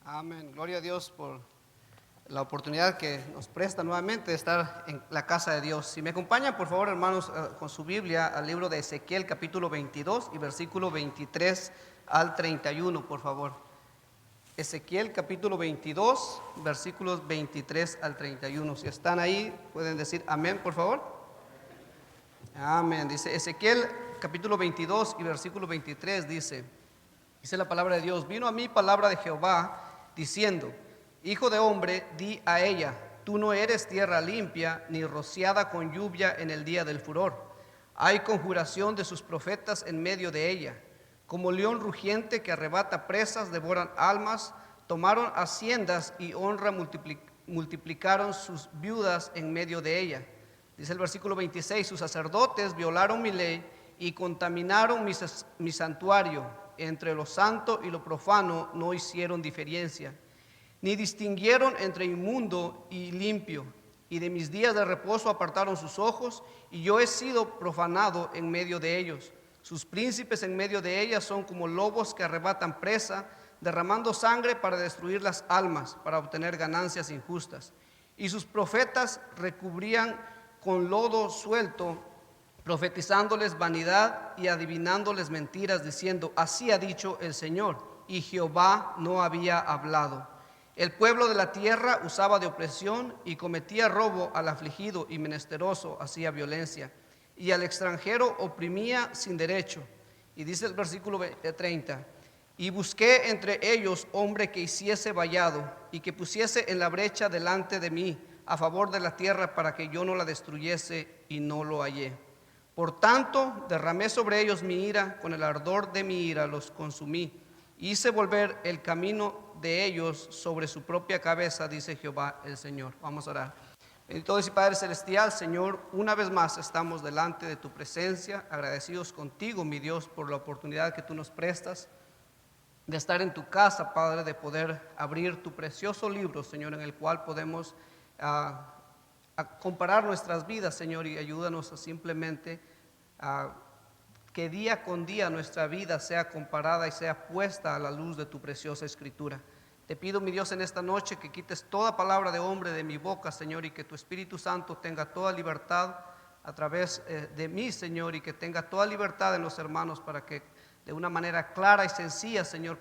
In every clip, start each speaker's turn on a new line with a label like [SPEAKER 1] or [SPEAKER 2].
[SPEAKER 1] Amén. Gloria a Dios por la oportunidad que nos presta nuevamente de estar en la casa de Dios. Si me acompañan, por favor, hermanos, con su Biblia al libro de Ezequiel, capítulo 22 y versículo 23 al 31, por favor. Ezequiel, capítulo 22, versículos 23 al 31. Si están ahí, pueden decir amén, por favor. Amén. Dice Ezequiel, capítulo 22 y versículo 23, dice la palabra de Dios: vino a mí palabra de Jehová, diciendo: Hijo de hombre, di a ella, tú no eres tierra limpia, ni rociada con lluvia en el día del furor. Hay conjuración de sus profetas en medio de ella. Como león rugiente que arrebata presas, devoran almas, tomaron haciendas y honra multiplicaron sus viudas en medio de ella. Dice el versículo 26, sus sacerdotes violaron mi ley y contaminaron mi santuario. Entre lo santo y lo profano no hicieron diferencia, ni distinguieron entre inmundo y limpio, y de mis días de reposo apartaron sus ojos, y yo he sido profanado en medio de ellos. Sus príncipes en medio de ellas son como lobos que arrebatan presa, derramando sangre para destruir las almas, para obtener ganancias injustas. Y sus profetas recubrían con lodo suelto, profetizándoles vanidad y adivinándoles mentiras, diciendo: así ha dicho el Señor, y Jehová no había hablado. El pueblo de la tierra usaba de opresión y cometía robo al afligido, y menesteroso hacía violencia, y al extranjero oprimía sin derecho. Y dice el versículo 30, y busqué entre ellos hombre que hiciese vallado y que pusiese en la brecha delante de mí a favor de la tierra, para que yo no la destruyese, y no lo hallé. Por tanto, derramé sobre ellos mi ira, con el ardor de mi ira los consumí. Hice volver el camino de ellos sobre su propia cabeza, dice Jehová el Señor. Vamos a orar. Bendito Dios y Padre Celestial, Señor, una vez más estamos delante de tu presencia, agradecidos contigo, mi Dios, por la oportunidad que tú nos prestas de estar en tu casa, Padre, de poder abrir tu precioso libro, Señor, en el cual podemos a comparar nuestras vidas, Señor, y ayúdanos a simplemente que día con día nuestra vida sea comparada y sea puesta a la luz de tu preciosa escritura. Te pido, mi Dios, en esta noche que quites toda palabra de hombre de mi boca, Señor, y que tu Espíritu Santo tenga toda libertad a través de mí, Señor, y que tenga toda libertad en los hermanos, para que de una manera clara y sencilla, Señor,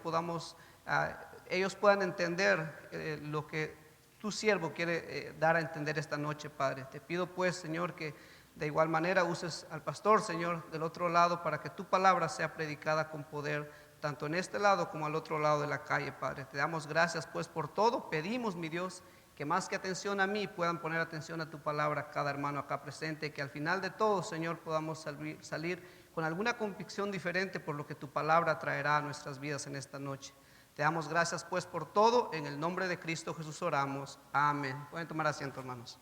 [SPEAKER 1] ellos puedan entender lo que tu siervo quiere dar a entender esta noche, Padre. Te pido pues, Señor, que de igual manera uses al pastor, Señor, del otro lado, para que tu palabra sea predicada con poder, tanto en este lado como al otro lado de la calle, Padre. Te damos gracias pues por todo. Pedimos, mi Dios, que más que atención a mí, puedan poner atención a tu palabra cada hermano acá presente, que al final de todo, Señor, podamos salir con alguna convicción diferente por lo que tu palabra traerá a nuestras vidas en esta noche. Te damos gracias pues por todo, en el nombre de Cristo Jesús oramos, amén. Pueden tomar asiento, hermanos.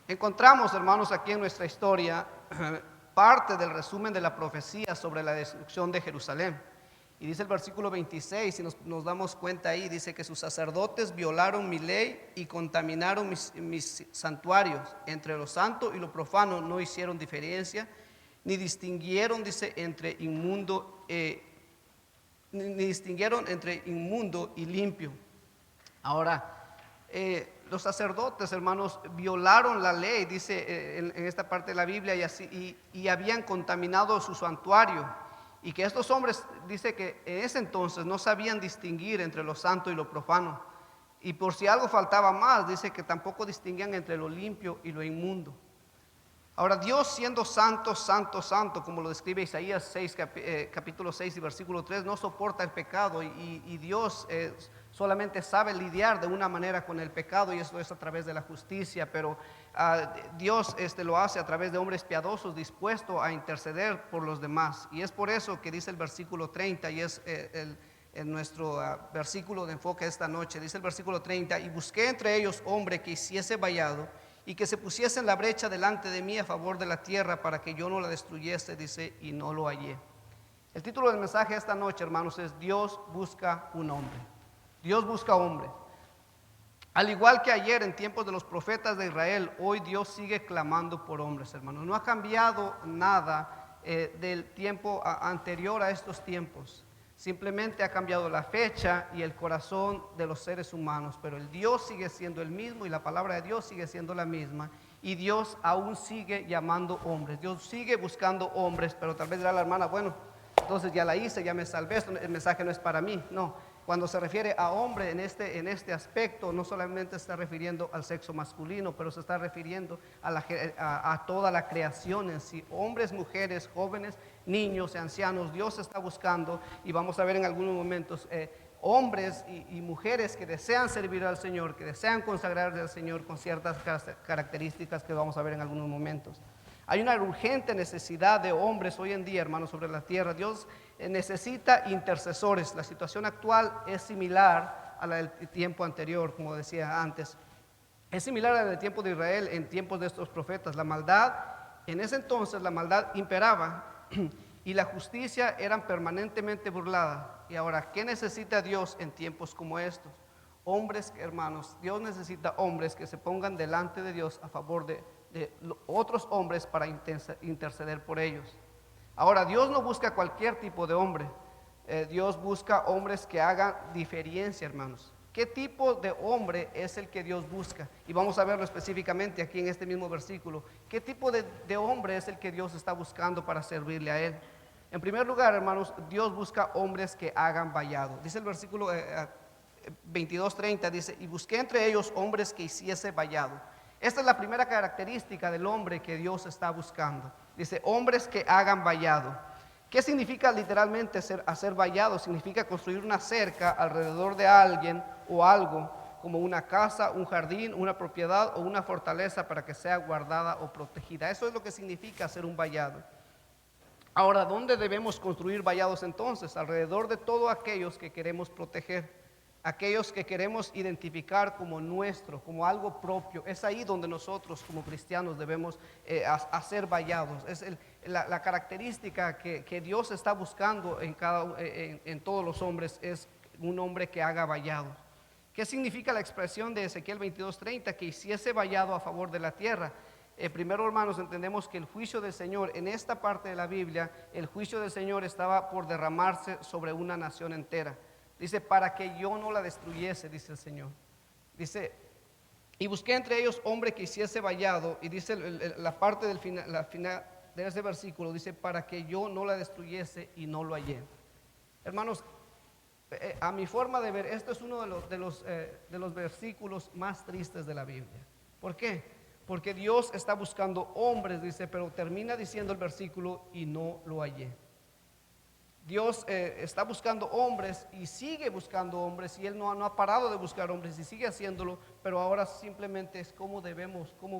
[SPEAKER 1] Encontramos, hermanos, aquí en nuestra historia parte del resumen de la profecía sobre la destrucción de Jerusalén. Y dice el versículo 26, si nos damos cuenta ahí, dice que sus sacerdotes violaron mi ley y contaminaron mis santuarios. Entre lo santo y lo profano no hicieron diferencia, ni distinguieron, dice, entre inmundo y limpio. Ahora, los sacerdotes, hermanos, violaron la ley, dice en esta parte de la Biblia, y habían contaminado su santuario. Y que estos hombres, dice que en ese entonces no sabían distinguir entre lo santo y lo profano. Y por si algo faltaba más, dice que tampoco distinguían entre lo limpio y lo inmundo. Ahora, Dios, siendo santo, santo, santo, como lo describe Isaías 6, capítulo 6 y versículo 3, no soporta el pecado, y Dios solamente sabe lidiar de una manera con el pecado, y eso es a través de la justicia, pero Dios lo hace a través de hombres piadosos dispuestos a interceder por los demás. Y es por eso que dice el versículo 30, y es nuestro versículo de enfoque esta noche. Dice el versículo 30, y busqué entre ellos hombre que hiciese vallado y que se pusiese en la brecha delante de mí a favor de la tierra, para que yo no la destruyese, dice, y no lo hallé. El título del mensaje esta noche, hermanos, es Dios busca un hombre. Dios busca hombre. Al igual que ayer en tiempos de los profetas de Israel, hoy Dios sigue clamando por hombres, hermanos. No ha cambiado nada del tiempo anterior a estos tiempos. Simplemente ha cambiado la fecha y el corazón de los seres humanos, pero el Dios sigue siendo el mismo y la palabra de Dios sigue siendo la misma. Y Dios aún sigue llamando hombres, Dios sigue buscando hombres, pero tal vez dirá la hermana, bueno, entonces ya la hice, ya me salvé, el mensaje no es para mí. No, cuando se refiere a hombre en este aspecto, no solamente se está refiriendo al sexo masculino, pero se está refiriendo a toda la creación en sí, hombres, mujeres, jóvenes, niños, ancianos. Dios está buscando, y vamos a ver en algunos momentos, hombres y mujeres que desean servir al Señor, que desean consagrarse al Señor con ciertas características que vamos a ver en algunos momentos. Hay una urgente necesidad de hombres hoy en día, hermanos, sobre la tierra. Dios necesita intercesores. La situación actual es similar a la del tiempo anterior, como decía antes. Es similar a la del tiempo de Israel en tiempos de estos profetas. La maldad, en ese entonces la maldad imperaba y la justicia eran permanentemente burlada. Y ahora, ¿qué necesita Dios en tiempos como estos? Hombres, hermanos, Dios necesita hombres que se pongan delante de Dios a favor de otros hombres para interceder por ellos. Ahora, Dios no busca cualquier tipo de hombre. Dios busca hombres que hagan diferencia, hermanos. ¿Qué tipo de hombre es el que Dios busca? Y vamos a verlo específicamente aquí en este mismo versículo. ¿Qué tipo de hombre es el que Dios está buscando para servirle a Él? En primer lugar, hermanos, Dios busca hombres que hagan vallado. Dice el versículo 22:30, dice, y busqué entre ellos hombres que hiciese vallado. Esta es la primera característica del hombre que Dios está buscando. Dice, hombres que hagan vallado. ¿Qué significa literalmente hacer vallado? Significa construir una cerca alrededor de alguien o algo, como una casa, un jardín, una propiedad o una fortaleza para que sea guardada o protegida. Eso es lo que significa hacer un vallado. Ahora, ¿dónde debemos construir vallados entonces? Alrededor de todos aquellos que queremos proteger. Aquellos que queremos identificar como nuestro, como algo propio. Es ahí donde nosotros como cristianos debemos hacer vallados. Es la característica que Dios está buscando en todos los hombres, es un hombre que haga vallados. ¿Qué significa la expresión de Ezequiel 22:30? Que hiciese vallado a favor de la tierra. Primero, hermanos, entendemos que el juicio del Señor, en esta parte de la Biblia, el juicio del Señor estaba por derramarse sobre una nación entera. Dice, para que yo no la destruyese, dice el Señor. Dice, y busqué entre ellos hombre que hiciese vallado. Y dice la parte del final de ese versículo, dice, para que yo no la destruyese y no lo hallé. Hermanos, a mi forma de ver, esto es uno de los versículos más tristes de la Biblia. ¿Por qué? Porque Dios está buscando hombres, dice, pero termina diciendo el versículo, y no lo hallé. Dios está buscando hombres y sigue buscando hombres, y Él no ha parado de buscar hombres y sigue haciéndolo, pero ahora simplemente es cómo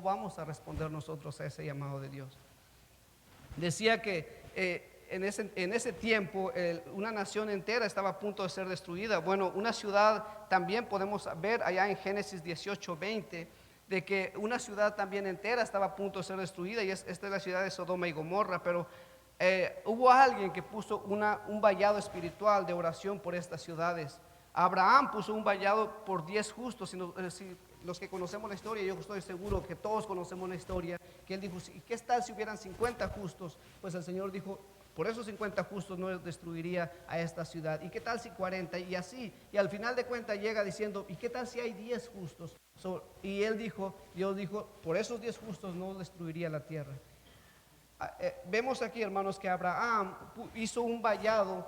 [SPEAKER 1] vamos a responder nosotros a ese llamado de Dios. Decía que en ese tiempo una nación entera estaba a punto de ser destruida. Bueno, una ciudad también podemos ver allá en Génesis 18:20, de que una ciudad también entera estaba a punto de ser destruida, y esta es la ciudad de Sodoma y Gomorra, pero hubo alguien que puso un vallado espiritual de oración por estas ciudades. Abraham puso un vallado por 10 justos. Si los que conocemos la historia, yo estoy seguro que todos conocemos la historia, que él dijo, ¿y qué tal si hubieran 50 justos? Pues el Señor dijo, por esos 50 justos no destruiría a esta ciudad. ¿Y qué tal si 40? Y así, y al final de cuentas llega diciendo, ¿y qué tal si hay 10 justos? Y Dios dijo, por esos 10 justos no destruiría la tierra. Vemos aquí, hermanos, que Abraham hizo un vallado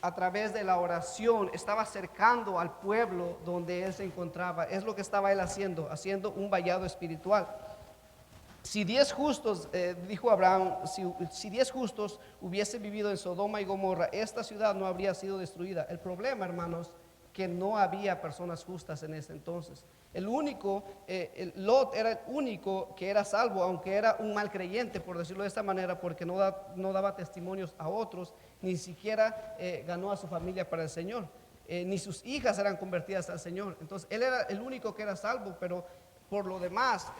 [SPEAKER 1] a través de la oración. Estaba acercando al pueblo donde él se encontraba. Es lo que estaba él haciendo un vallado espiritual. Si 10 justos, dijo Abraham, si 10 justos hubiesen vivido en Sodoma y Gomorra, esta ciudad no habría sido destruida. El problema, hermanos, que no había personas justas en ese entonces. Lot era el único que era salvo, aunque era un mal creyente, por decirlo de esta manera, porque no daba testimonios a otros, ni siquiera ganó a su familia para el Señor, ni sus hijas eran convertidas al Señor. Entonces él era el único que era salvo, pero por lo demás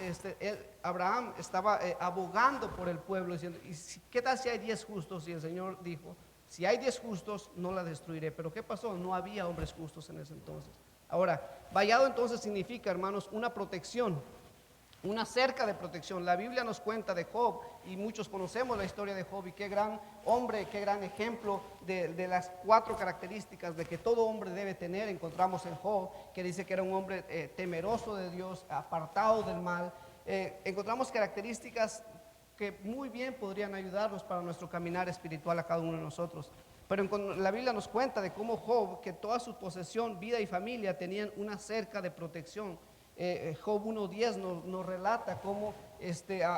[SPEAKER 1] Abraham estaba abogando por el pueblo, diciendo, ¿qué tal si hay 10 justos? Y el Señor dijo, si hay 10 justos no la destruiré. Pero ¿qué pasó? No había hombres justos en ese entonces. Ahora, vallado entonces significa, hermanos, una protección. una cerca de protección. La Biblia nos cuenta de Job y muchos conocemos la historia de Job y qué gran hombre, qué gran ejemplo de las 4 características de que todo hombre debe tener. Encontramos en Job que dice que era un hombre temeroso de Dios, apartado del mal. Encontramos características que muy bien podrían ayudarnos para nuestro caminar espiritual a cada uno de nosotros. Pero la Biblia nos cuenta de cómo Job, que toda su posesión, vida y familia tenían una cerca de protección. Job 1:10 nos relata cómo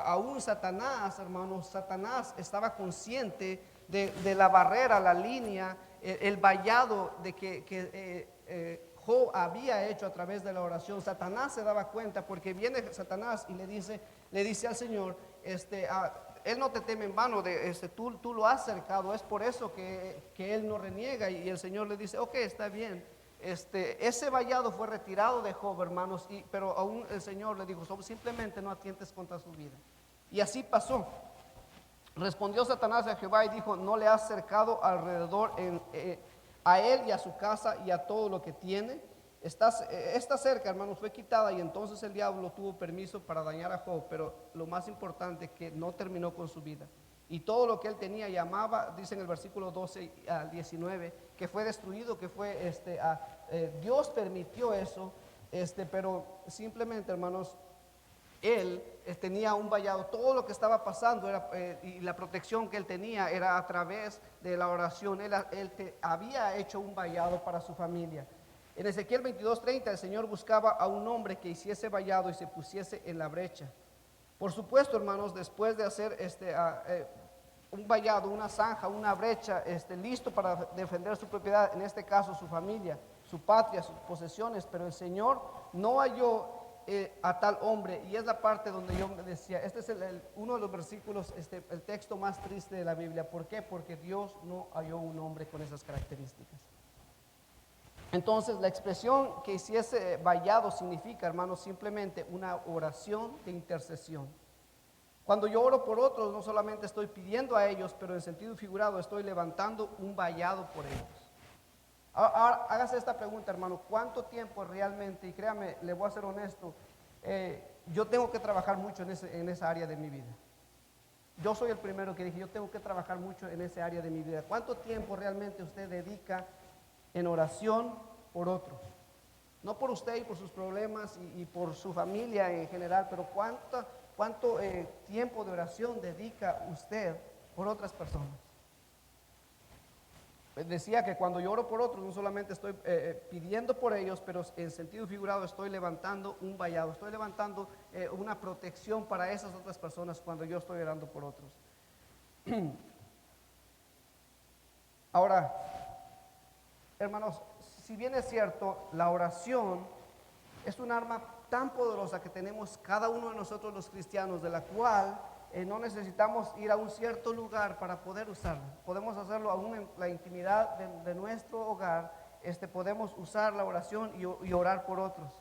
[SPEAKER 1] aún Satanás, hermanos, Satanás estaba consciente de la barrera, la línea, el vallado de que Job había hecho a través de la oración. Satanás se daba cuenta porque viene Satanás y le dice al Señor, Él no te teme en vano, tú lo has cercado, es por eso que Él no reniega. Y el Señor le dice, ok, está bien. Ese vallado fue retirado de Job, hermanos, pero aún el Señor le dijo, simplemente no atientes contra su vida. Y así pasó. Respondió Satanás a Jehová y dijo, no le has cercado alrededor a él y a su casa y a todo lo que tiene. Esta cerca, hermanos, fue quitada y entonces el diablo tuvo permiso para dañar a Job, pero lo más importante que no terminó con su vida. Y todo lo que él tenía y amaba, dice en el versículo 12 al 19, que fue destruido, que fue, Dios permitió eso, pero simplemente, hermanos, él tenía un vallado. Todo lo que estaba pasando y la protección que él tenía era a través de la oración. Él había hecho un vallado para su familia. En Ezequiel 22:30 el Señor buscaba a un hombre que hiciese vallado y se pusiese en la brecha. Por supuesto, hermanos, después de hacer un vallado, una zanja, una brecha, listo para defender su propiedad, en este caso su familia, su patria, sus posesiones, pero el Señor no halló a tal hombre. Y es la parte donde yo me decía, este es uno de los versículos, el texto más triste de la Biblia. ¿Por qué? Porque Dios no halló un hombre con esas características. Entonces la expresión que hiciese vallado significa, hermanos, simplemente una oración de intercesión. Cuando yo oro por otros, no solamente estoy pidiendo a ellos, pero en sentido figurado estoy levantando un vallado por ellos. Ahora, hágase esta pregunta, hermano, ¿cuánto tiempo realmente? Y créame, le voy a ser honesto, yo tengo que trabajar mucho en esa área de mi vida. Yo soy el primero que dije, yo tengo que trabajar mucho en esa área de mi vida. ¿Cuánto tiempo realmente usted dedica en oración por otros? No por usted y por sus problemas y por su familia en general, pero ¿cuánto tiempo de oración dedica usted por otras personas? Decía que cuando yo oro por otros, no solamente estoy pidiendo por ellos, pero en sentido figurado estoy levantando un vallado, estoy levantando una protección para esas otras personas cuando yo estoy orando por otros. Ahora, hermanos, si bien es cierto, la oración es un arma tan poderosa que tenemos cada uno de nosotros los cristianos, de la cual no necesitamos ir a un cierto lugar para poder usarla. Podemos hacerlo aún en la intimidad de nuestro hogar. Podemos usar la oración y orar por otros.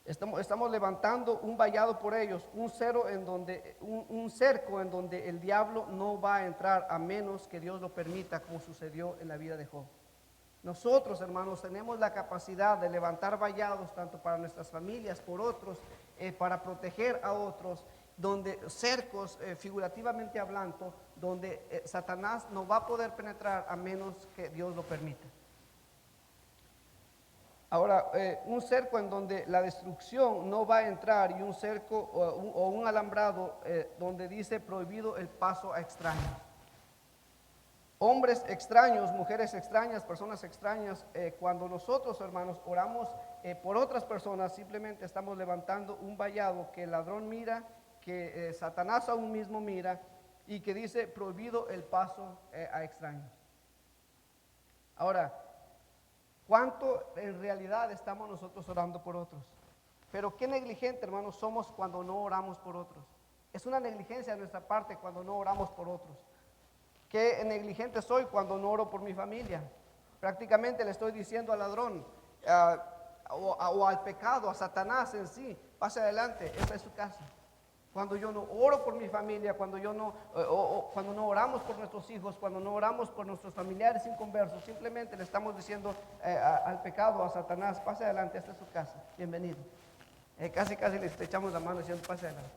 [SPEAKER 1] Estamos levantando un vallado por ellos, un cerco en donde el diablo no va a entrar a menos que Dios lo permita, como sucedió en la vida de Job. Nosotros, hermanos, tenemos la capacidad de levantar vallados tanto para nuestras familias, por otros, para proteger a otros, donde cercos, figurativamente hablando, donde Satanás no va a poder penetrar a menos que Dios lo permita. Ahora, un cerco en donde la destrucción no va a entrar y un cerco o un alambrado donde dice prohibido el paso a extraños. Hombres extraños, mujeres extrañas, personas extrañas, cuando nosotros, hermanos, oramos por otras personas, simplemente estamos levantando un vallado que el ladrón mira, que Satanás aún mismo mira y que dice prohibido el paso a extraños. Ahora, ¿cuánto en realidad estamos nosotros orando por otros? Pero qué negligente, hermanos, somos cuando no oramos por otros. Es una negligencia de nuestra parte cuando no oramos por otros. Qué negligente soy cuando no oro por mi familia. Prácticamente le estoy diciendo al ladrón o al pecado, a Satanás en sí, pase adelante, esta es su casa. Cuando yo no oro por mi familia, cuando no oramos por nuestros hijos, cuando no oramos por nuestros familiares inconversos, simplemente le estamos diciendo al pecado, a Satanás, pase adelante, esta es su casa, bienvenido. Casi le estrechamos la mano diciendo, pase adelante.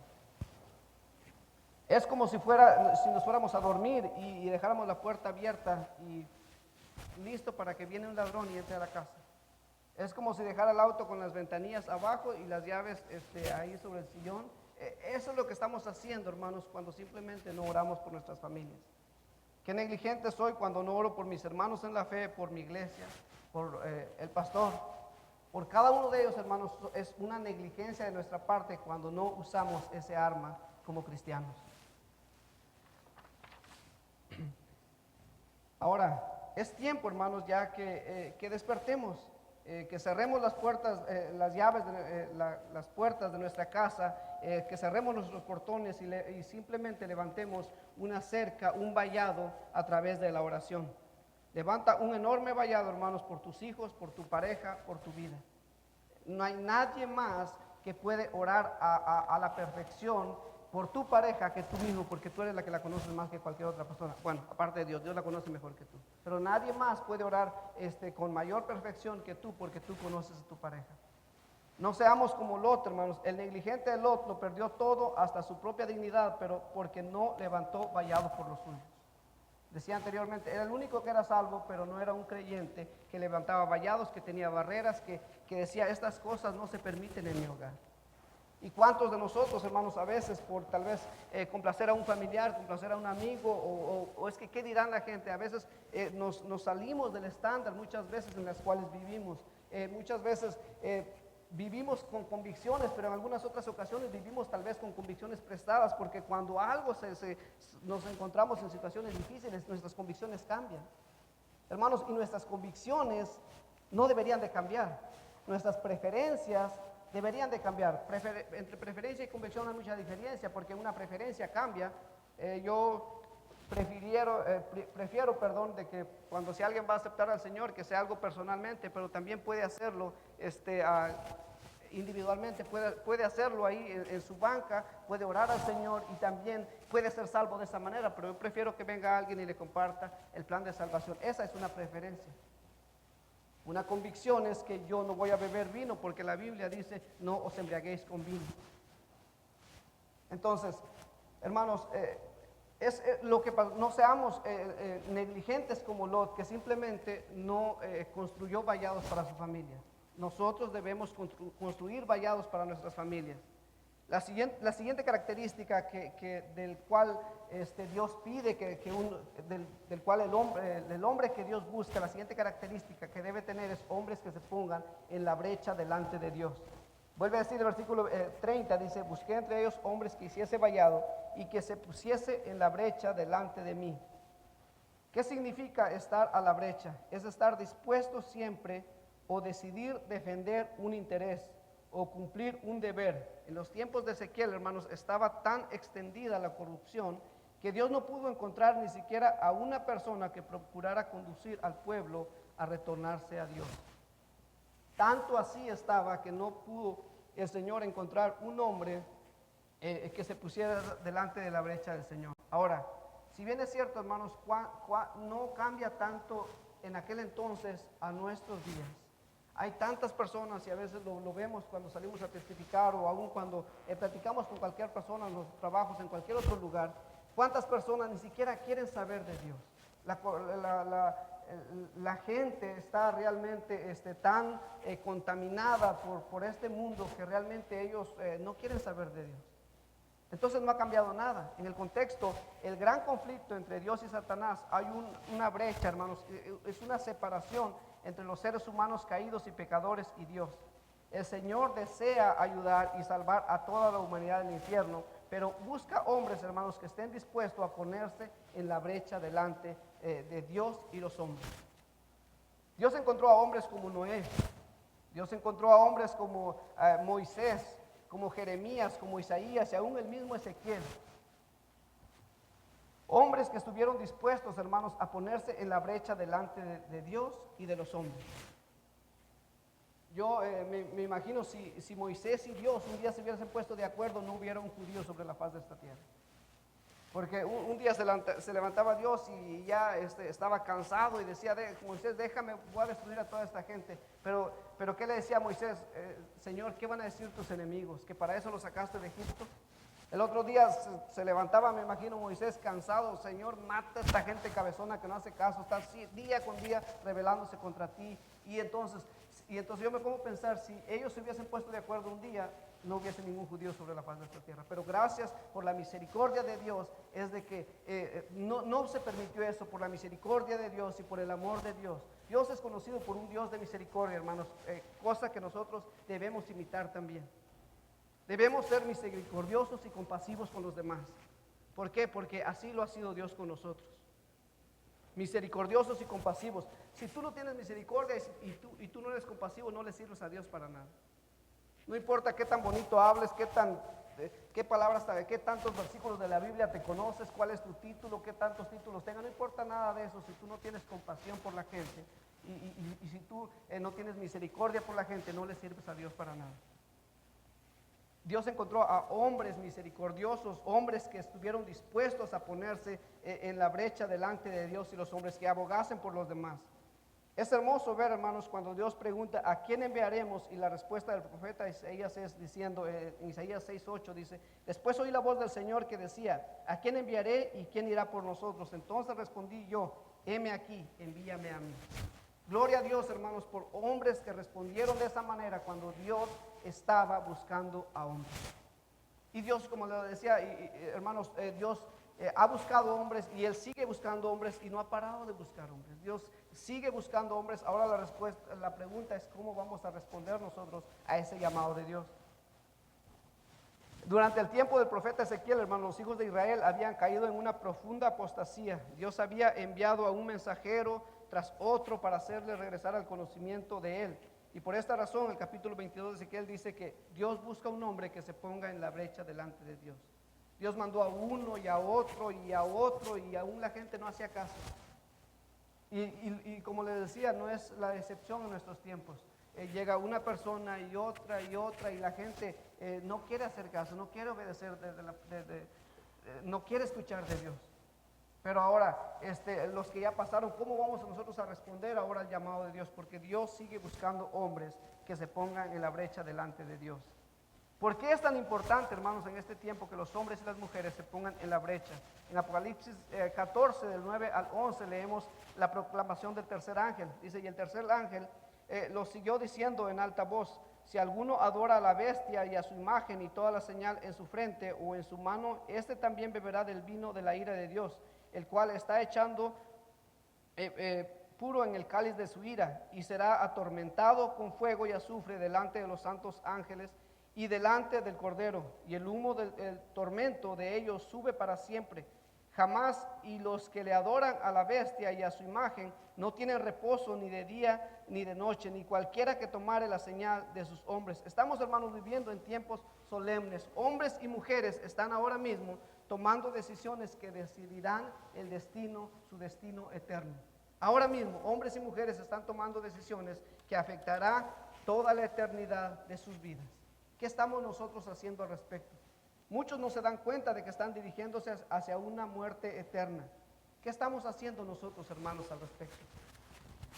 [SPEAKER 1] Es como si nos fuéramos a dormir y dejáramos la puerta abierta y listo para que viene un ladrón y entre a la casa. Es como si dejara el auto con las ventanillas abajo y las llaves ahí sobre el sillón. Eso es lo que estamos haciendo, hermanos, cuando simplemente no oramos por nuestras familias. Qué negligente soy cuando no oro por mis hermanos en la fe, por mi iglesia, por el pastor. Por cada uno de ellos, hermanos, es una negligencia de nuestra parte cuando no usamos ese arma como cristianos. Ahora, es tiempo, hermanos, ya que despertemos, que cerremos las puertas, las llaves, las puertas de nuestra casa, que cerremos nuestros portones y simplemente levantemos una cerca, un vallado a través de la oración. Levanta un enorme vallado, hermanos, por tus hijos, por tu pareja, por tu vida. No hay nadie más que puede orar a la perfección por tu pareja que tú mismo, porque tú eres la que la conoces más que cualquier otra persona. Bueno, aparte de Dios, Dios la conoce mejor que tú. Pero nadie más puede orar con mayor perfección que tú, porque tú conoces a tu pareja. No seamos como Lot, hermanos. El negligente de Lot lo perdió todo, hasta su propia dignidad, pero porque no levantó vallado por los suyos. Decía anteriormente, era el único que era salvo, pero no era un creyente que levantaba vallados, que tenía barreras, que decía, estas cosas no se permiten en mi hogar. ¿Y cuántos de nosotros, hermanos, a veces por tal vez complacer a un familiar, complacer a un amigo, o es que qué dirán la gente? A veces nos salimos del estándar, muchas veces en las cuales vivimos. Muchas veces vivimos con convicciones, pero en algunas otras ocasiones vivimos tal vez con convicciones prestadas, porque cuando algo nos encontramos en situaciones difíciles, nuestras convicciones cambian. Hermanos, y nuestras convicciones no deberían de cambiar. Nuestras preferencias deberían de cambiar. Entre preferencia y convicción hay mucha diferencia, porque una preferencia cambia. Yo prefiero, de que cuando si alguien va a aceptar al Señor, que sea algo personalmente, pero también puede hacerlo individualmente, puede hacerlo ahí en su banca, puede orar al Señor y también puede ser salvo de esa manera, pero yo prefiero que venga alguien y le comparta el plan de salvación. Esa es una preferencia. Una convicción es que yo no voy a beber vino porque la Biblia dice no os embriaguéis con vino. Entonces, hermanos, no seamos negligentes como Lot, que simplemente no construyó vallados para su familia. Nosotros debemos construir vallados para nuestras familias. La siguiente característica del cual Dios pide, del cual el hombre que Dios busca, la siguiente característica que debe tener es hombres que se pongan en la brecha delante de Dios. Vuelve a decir el versículo 30, dice, busqué entre ellos hombres que hiciese vallado y que se pusiese en la brecha delante de mí. ¿Qué significa estar a la brecha? Es estar dispuesto siempre o decidir defender un interés o cumplir un deber. En los tiempos de Ezequiel, hermanos, estaba tan extendida la corrupción que Dios no pudo encontrar ni siquiera a una persona que procurara conducir al pueblo a retornarse a Dios. Tanto así estaba que no pudo el Señor encontrar un hombre que se pusiera delante de la brecha del Señor. Ahora, si bien es cierto, hermanos, no cambia tanto en aquel entonces a nuestros días. Hay tantas personas y a veces lo vemos cuando salimos a testificar o aún cuando platicamos con cualquier persona en los trabajos, en cualquier otro lugar. ¿Cuántas personas ni siquiera quieren saber de Dios? La gente está realmente tan contaminada por este mundo que realmente ellos no quieren saber de Dios. Entonces no ha cambiado nada. En el contexto, el gran conflicto entre Dios y Satanás, hay una brecha, hermanos, es una separación entre los seres humanos caídos y pecadores y Dios. El Señor desea ayudar y salvar a toda la humanidad del infierno, pero busca hombres, hermanos, que estén dispuestos a ponerse en la brecha delante de Dios y los hombres. Dios encontró a hombres como Noé, Dios encontró a hombres como Moisés, como Jeremías, como Isaías y aún el mismo Ezequiel. Hombres que estuvieron dispuestos, hermanos, a ponerse en la brecha delante de Dios y de los hombres. Yo me imagino si Moisés y Dios un día se hubiesen puesto de acuerdo, no hubiera un judío sobre la faz de esta tierra. Porque un día se levantaba Dios y ya estaba cansado y decía, Moisés, déjame, voy a destruir a toda esta gente. Pero ¿qué le decía a Moisés? Señor, ¿qué van a decir tus enemigos? ¿Que para eso los sacaste de Egipto? El otro día se levantaba, me imagino, Moisés cansado. Señor, mata a esta gente cabezona que no hace caso, está día con día rebelándose contra ti. Y entonces yo me pongo a pensar, si ellos se hubiesen puesto de acuerdo un día, no hubiese ningún judío sobre la faz de esta tierra. Pero gracias por la misericordia de Dios, es de que no se permitió eso, por la misericordia de Dios y por el amor de Dios. Dios es conocido por un Dios de misericordia, hermanos, cosa que nosotros debemos imitar también. Debemos ser misericordiosos y compasivos con los demás. ¿Por qué? Porque así lo ha sido Dios con nosotros. Misericordiosos y compasivos. Si tú no tienes misericordia y tú no eres compasivo, no le sirves a Dios para nada. No importa qué tan bonito hables, qué palabras, qué tantos versículos de la Biblia te conoces, cuál es tu título, qué tantos títulos tengas, no importa nada de eso si tú no tienes compasión por la gente y si tú no tienes misericordia por la gente, no le sirves a Dios para nada. Dios encontró a hombres misericordiosos, hombres que estuvieron dispuestos a ponerse en la brecha delante de Dios y los hombres que abogasen por los demás. Es hermoso ver, hermanos, cuando Dios pregunta ¿a quién enviaremos? Y la respuesta del profeta Isaías es diciendo, en Isaías 6:8 dice, después oí la voz del Señor que decía, ¿a quién enviaré y quién irá por nosotros? Entonces respondí yo, heme aquí, envíame a mí. Gloria a Dios, hermanos, por hombres que respondieron de esa manera cuando Dios estaba buscando a hombres. Y Dios, como le decía, hermanos, Dios ha buscado hombres y Él sigue buscando hombres y no ha parado de buscar hombres. Dios sigue buscando hombres. Ahora la pregunta es cómo vamos a responder nosotros a ese llamado de Dios. Durante el tiempo del profeta Ezequiel, hermanos, los hijos de Israel habían caído en una profunda apostasía. Dios había enviado a un mensajero tras otro para hacerle regresar al conocimiento de Él. Y por esta razón, el capítulo 22 de Ezequiel dice que Dios busca un hombre que se ponga en la brecha delante de Dios. Dios mandó a uno y a otro y a otro y aún la gente no hacía caso. Y como les decía, no es la excepción en nuestros tiempos. Llega una persona y otra y la gente no quiere hacer caso, no quiere obedecer, no quiere escuchar de Dios. Pero ahora, los que ya pasaron, ¿cómo vamos nosotros a responder ahora al llamado de Dios? Porque Dios sigue buscando hombres que se pongan en la brecha delante de Dios. ¿Por qué es tan importante, hermanos, en este tiempo que los hombres y las mujeres se pongan en la brecha? En Apocalipsis 14, del 9 al 11, leemos la proclamación del tercer ángel. Dice, y el tercer ángel lo siguió diciendo en alta voz, si alguno adora a la bestia y a su imagen y toda la señal en su frente o en su mano, este también beberá del vino de la ira de Dios, el cual está echando puro en el cáliz de su ira, y será atormentado con fuego y azufre delante de los santos ángeles y delante del Cordero, y el humo del tormento de ellos sube para siempre. Jamás, y los que le adoran a la bestia y a su imagen no tienen reposo ni de día ni de noche, ni cualquiera que tomare la señal de sus hombres. Estamos, hermanos, viviendo en tiempos solemnes. Hombres y mujeres están ahora mismo tomando decisiones que decidirán el destino, su destino eterno. Ahora mismo, hombres y mujeres están tomando decisiones que afectarán toda la eternidad de sus vidas. ¿Qué estamos nosotros haciendo al respecto? Muchos no se dan cuenta de que están dirigiéndose hacia una muerte eterna. ¿Qué estamos haciendo nosotros, hermanos, al respecto?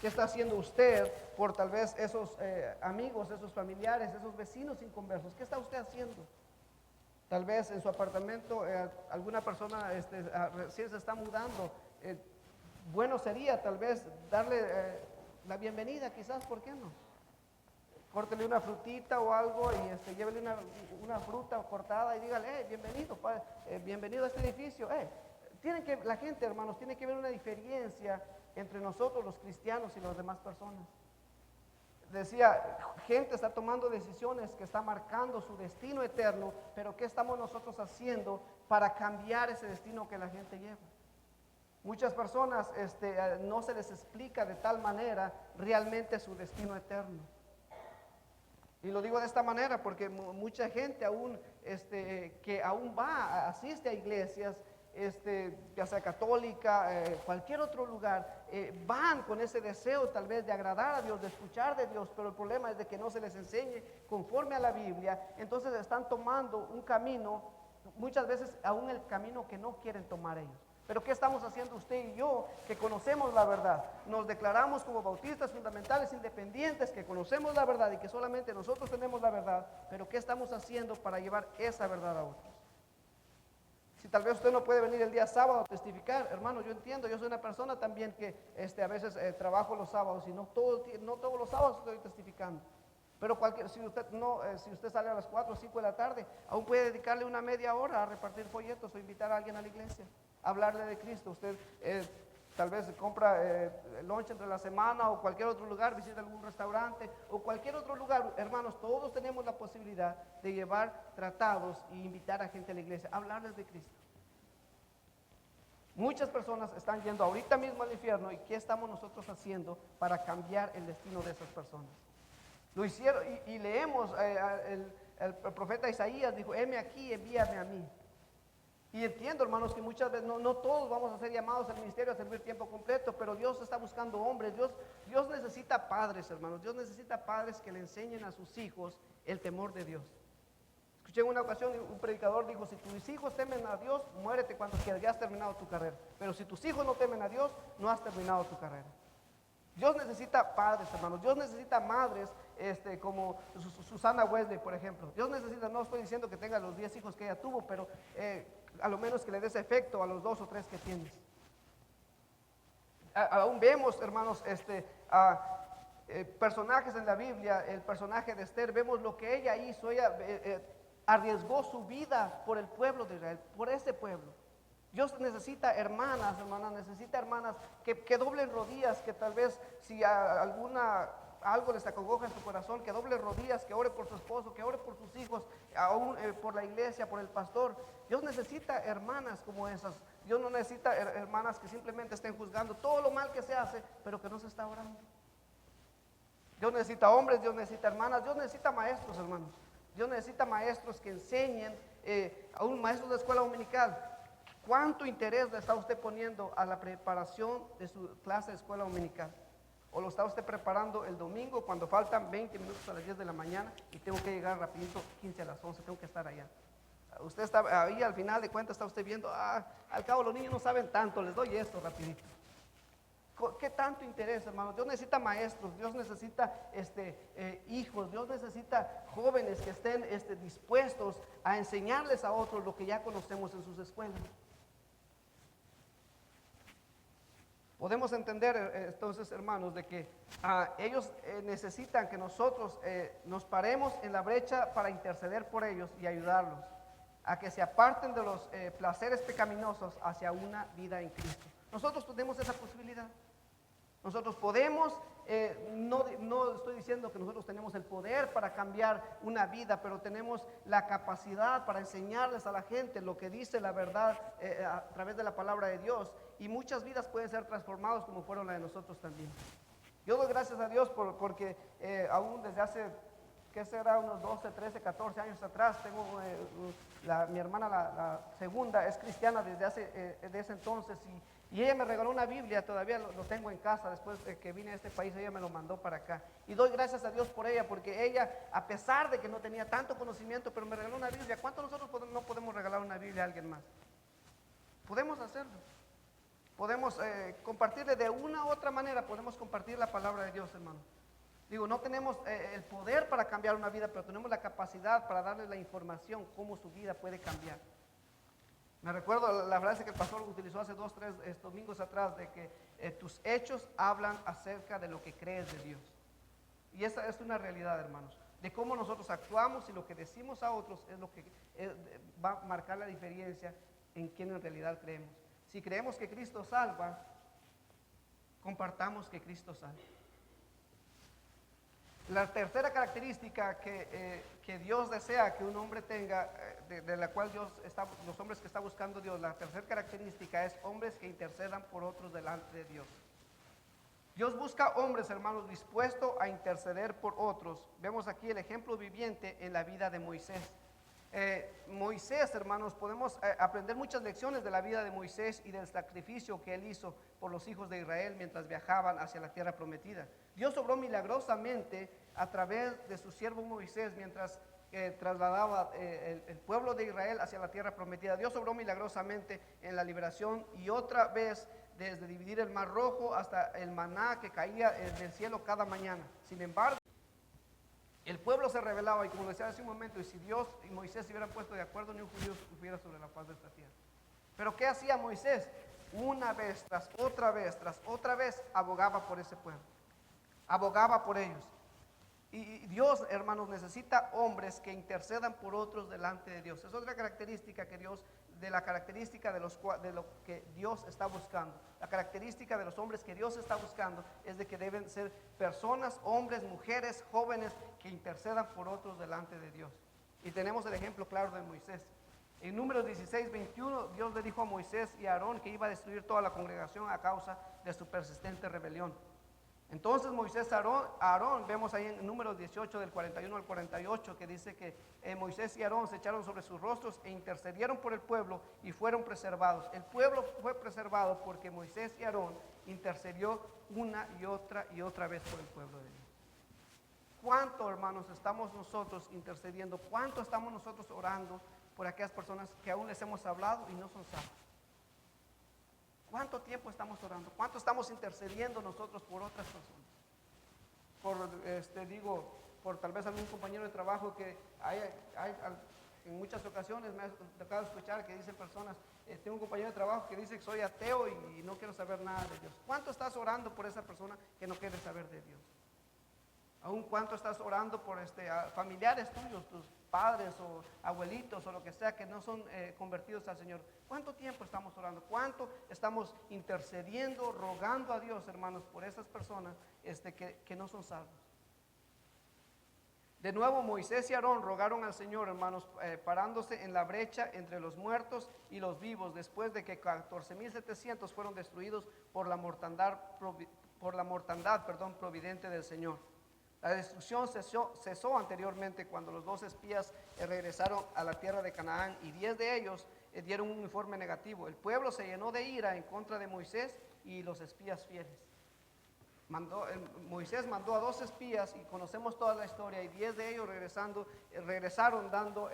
[SPEAKER 1] ¿Qué está haciendo usted por tal vez esos amigos, esos familiares, esos vecinos inconversos? ¿Qué está usted haciendo? Tal vez en su apartamento alguna persona recién se está mudando. Bueno sería tal vez darle la bienvenida, quizás, ¿por qué no? Córtele una frutita o algo y llévele una fruta cortada y dígale, bienvenido, bienvenido a este edificio. La gente, hermanos, tiene que ver una diferencia entre nosotros los cristianos y las demás personas. Decía, gente está tomando decisiones que está marcando su destino eterno, pero ¿qué estamos nosotros haciendo para cambiar ese destino que la gente lleva? Muchas personas no se les explica de tal manera realmente su destino eterno. Y lo digo de esta manera porque mucha gente aún, que aún asiste a iglesias, ya sea católica, cualquier otro lugar, van con ese deseo tal vez de agradar a Dios, de escuchar de Dios, pero el problema es de que no se les enseñe conforme a la Biblia. Entonces están tomando un camino muchas veces aún el camino que no quieren tomar ellos. Pero ¿qué estamos haciendo usted y yo que conocemos la verdad? Nos declaramos como bautistas fundamentales independientes, que conocemos la verdad y que solamente nosotros tenemos la verdad, pero ¿qué estamos haciendo para llevar esa verdad a otros? Si tal vez usted no puede venir el día sábado a testificar, hermano, yo entiendo, yo soy una persona también que a veces trabajo los sábados y no todos los sábados estoy testificando. Pero si usted sale a las 4 o 5 de la tarde, aún puede dedicarle una media hora a repartir folletos o invitar a alguien a la iglesia, a hablarle de Cristo. Usted tal vez compra lunch entre la semana o cualquier otro lugar, visita algún restaurante o cualquier otro lugar. Hermanos, todos tenemos la posibilidad de llevar tratados e invitar a gente a la iglesia, a hablarles de Cristo. Muchas personas están yendo ahorita mismo al infierno, y ¿qué estamos nosotros haciendo para cambiar el destino de esas personas? Lo hicieron y leemos, el profeta Isaías dijo, heme aquí, envíame a mí. Y entiendo, hermanos, que muchas veces no todos vamos a ser llamados al ministerio a servir tiempo completo, pero Dios está buscando hombres. Dios necesita padres, hermanos. Dios necesita padres que le enseñen a sus hijos el temor de Dios. Escuché en una ocasión un predicador dijo, si tus hijos temen a Dios, muérete cuando quieras, ya has terminado tu carrera. Pero si tus hijos no temen a Dios, no has terminado tu carrera. Dios necesita padres, hermanos. Dios necesita madres, como Susana Wesley, por ejemplo. Dios necesita, no estoy diciendo que tenga los 10 hijos que ella tuvo, pero a lo menos que le des efecto a los 2 o 3 que tienes. Aún vemos, hermanos, personajes en la Biblia, el personaje de Esther, vemos lo que ella hizo. Ella arriesgó su vida por el pueblo de Israel, por ese pueblo. Dios necesita hermanas, necesita hermanas que doblen rodillas, que tal vez si algo les acongoja en su corazón, que doble rodillas, que ore por su esposo, que ore por sus hijos, aún por la iglesia, por el pastor. Dios necesita hermanas como esas. Dios no necesita hermanas que simplemente estén juzgando todo lo mal que se hace, pero que no se está orando. Dios necesita hombres, Dios necesita hermanas, Dios necesita maestros, hermanos. Dios necesita maestros que enseñen, aún maestros de escuela dominical. ¿Cuánto interés le está usted poniendo a la preparación de su clase de escuela dominical? ¿O lo está usted preparando el domingo cuando faltan 20 minutos a las 10 de la mañana y tengo que llegar rapidito, 15 a las 11, tengo que estar allá? Usted está ahí, al final de cuentas está usted viendo, al cabo los niños no saben tanto, les doy esto rapidito. ¿Qué tanto interés, hermanos? Dios necesita maestros, Dios necesita hijos, Dios necesita jóvenes que estén dispuestos a enseñarles a otros lo que ya conocemos en sus escuelas. Podemos entender entonces, hermanos, de que ellos necesitan que nosotros nos paremos en la brecha para interceder por ellos y ayudarlos a que se aparten de los placeres pecaminosos hacia una vida en Cristo. Nosotros tenemos esa posibilidad. Nosotros podemos, no estoy diciendo que nosotros tenemos el poder para cambiar una vida, pero tenemos la capacidad para enseñarles a la gente lo que dice la verdad a través de la palabra de Dios, y muchas vidas pueden ser transformadas como fueron las de nosotros también. Yo doy gracias a Dios porque aún desde hace, ¿qué será? Unos 12, 13, 14 años atrás, tengo mi hermana, la segunda, es cristiana desde ese entonces, y ella me regaló una Biblia, todavía lo tengo en casa, después de que vine a este país, ella me lo mandó para acá. Y doy gracias a Dios por ella, porque ella, a pesar de que no tenía tanto conocimiento, pero me regaló una Biblia. ¿Cuántos nosotros no podemos regalar una Biblia a alguien más? Podemos hacerlo. Podemos compartirle de una u otra manera, podemos compartir la palabra de Dios, hermano. Digo, no tenemos el poder para cambiar una vida, pero tenemos la capacidad para darle la información, cómo su vida puede cambiar. Me recuerdo la frase que el pastor utilizó hace 2, 3 domingos atrás, de que tus hechos hablan acerca de lo que crees de Dios. Y esa es una realidad, hermanos, de cómo nosotros actuamos y lo que decimos a otros es lo que va a marcar la diferencia en quién en realidad creemos. Si creemos que Cristo salva, compartamos que Cristo salva. La tercera característica que Dios desea que un hombre tenga, de la cual los hombres que está buscando Dios, la tercera característica es hombres que intercedan por otros delante de Dios. Dios busca hombres, hermanos, dispuestos a interceder por otros. Vemos aquí el ejemplo viviente en la vida de Moisés. Moisés, hermanos, podemos aprender muchas lecciones de la vida de Moisés y del sacrificio que él hizo por los hijos de Israel mientras viajaban hacia la tierra prometida. Dios obró milagrosamente a través de su siervo Moisés mientras trasladaba el pueblo de Israel hacia la tierra prometida. Dios obró milagrosamente en la liberación y otra vez desde dividir el mar rojo hasta el maná que caía del cielo cada mañana. Sin embargo, el pueblo se rebelaba y como decía hace un momento, y si Dios y Moisés se hubieran puesto de acuerdo, ni un judío hubiera sobre la faz de esta tierra. Pero ¿qué hacía Moisés? Una vez tras otra vez, abogaba por ese pueblo, abogaba por ellos. Y Dios, hermanos, necesita hombres que intercedan por otros delante de Dios. Es otra característica que Dios, de la característica de lo que Dios está buscando. La característica de los hombres que Dios está buscando es de que deben ser personas, hombres, mujeres, jóvenes que intercedan por otros delante de Dios. Y tenemos el ejemplo claro de Moisés. En Números 16, 21, Dios le dijo a Moisés y a Aarón que iba a destruir toda la congregación a causa de su persistente rebelión. Entonces Moisés, Aarón, vemos ahí en Números 18 del 41 al 48 que dice que Moisés y Aarón se echaron sobre sus rostros e intercedieron por el pueblo y fueron preservados. El pueblo fue preservado porque Moisés y Aarón intercedió una y otra vez por el pueblo de Dios. ¿Cuánto, hermanos, estamos nosotros intercediendo? ¿Cuánto estamos nosotros orando por aquellas personas que aún les hemos hablado y no son salvos? ¿Cuánto tiempo estamos orando? ¿Cuánto estamos intercediendo nosotros por otras personas? Por tal vez algún compañero de trabajo que en muchas ocasiones me ha tocado escuchar que dicen personas, tengo un compañero de trabajo que dice que soy ateo y no quiero saber nada de Dios. ¿Cuánto estás orando por esa persona que no quiere saber de Dios? Aún cuánto estás orando por familiares tuyos, tus padres o abuelitos o lo que sea que no son convertidos al Señor. ¿Cuánto tiempo estamos orando? ¿Cuánto estamos intercediendo, rogando a Dios, hermanos, por esas personas que no son salvos? De nuevo Moisés y Aarón rogaron al Señor, hermanos, parándose en la brecha entre los muertos y los vivos, después de que 14,700 fueron destruidos por la mortandad providente del Señor. La destrucción cesó anteriormente cuando los 2 espías regresaron a la tierra de Canaán y 10 de ellos dieron un informe negativo. El pueblo se llenó de ira en contra de Moisés y los espías fieles. Moisés mandó a 2 espías y conocemos toda la historia y 10 de ellos regresaron dando